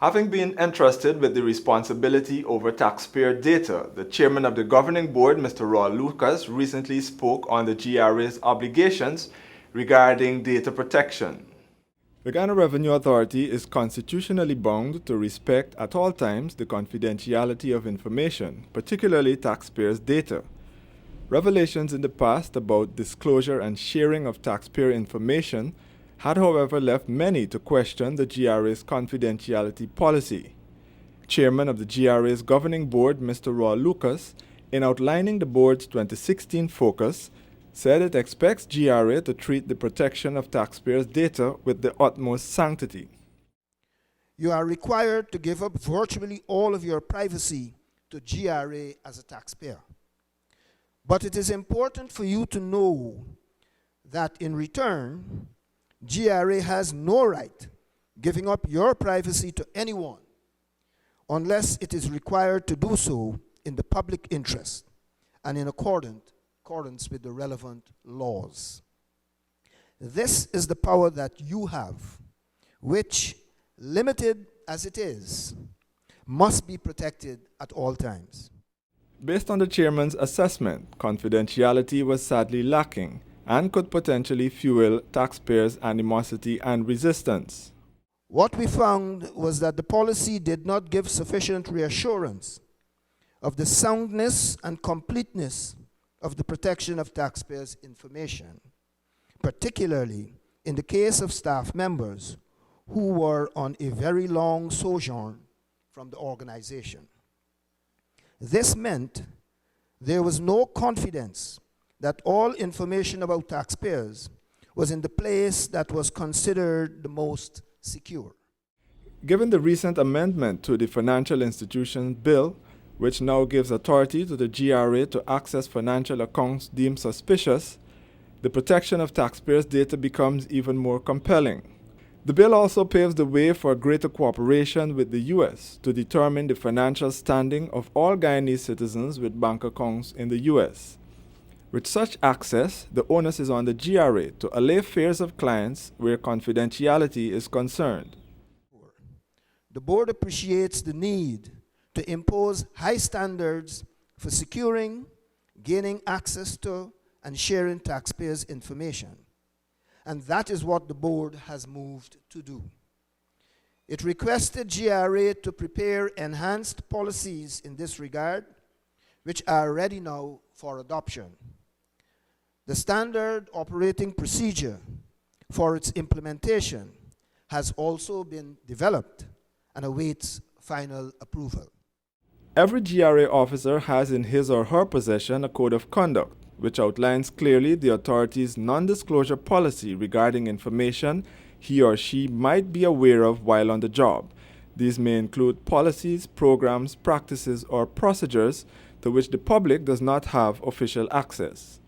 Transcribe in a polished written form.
Having been entrusted with the responsibility over taxpayer data, the chairman of the governing board, Mr. Raw Lucas, recently spoke on the GRA's obligations regarding data protection. The Ghana Revenue Authority is constitutionally bound to respect at all times the confidentiality of information, particularly taxpayers' data. Revelations in the past about disclosure and sharing of taxpayer information had, however, left many to question the GRA's confidentiality policy. Chairman of the GRA's governing board, Mr. Raw Lucas, in outlining the board's 2016 focus, said it expects GRA to treat the protection of taxpayers' data with the utmost sanctity. You are required to give up virtually all of your privacy to GRA as a taxpayer. But it is important for you to know that in return, GRA has no right giving up your privacy to anyone unless it is required to do so in the public interest and in accordance with the relevant laws. This is the power that you have, which, limited as it is, must be protected at all times. Based on the chairman's assessment, confidentiality was sadly lacking and could potentially fuel taxpayers' animosity and resistance. What we found was that the policy did not give sufficient reassurance of the soundness and completeness of the protection of taxpayers' information, particularly in the case of staff members who were on a very long sojourn from the organization. This meant there was no confidence that all information about taxpayers was in the place that was considered the most secure. Given the recent amendment to the Financial Institutions Bill, which now gives authority to the GRA to access financial accounts deemed suspicious, the protection of taxpayers' data becomes even more compelling. The bill also paves the way for greater cooperation with the U.S. to determine the financial standing of all Guyanese citizens with bank accounts in the U.S. With such access, the onus is on the GRA to allay fears of clients where confidentiality is concerned. The board appreciates the need to impose high standards for securing, gaining access to, and sharing taxpayers' information. And that is what the board has moved to do. It requested GRA to prepare enhanced policies in this regard, which are ready now for adoption. The standard operating procedure for its implementation has also been developed and awaits final approval. Every GRA officer has in his or her possession a code of conduct, which outlines clearly the authority's non-disclosure policy regarding information he or she might be aware of while on the job. These may include policies, programs, practices, or procedures to which the public does not have official access.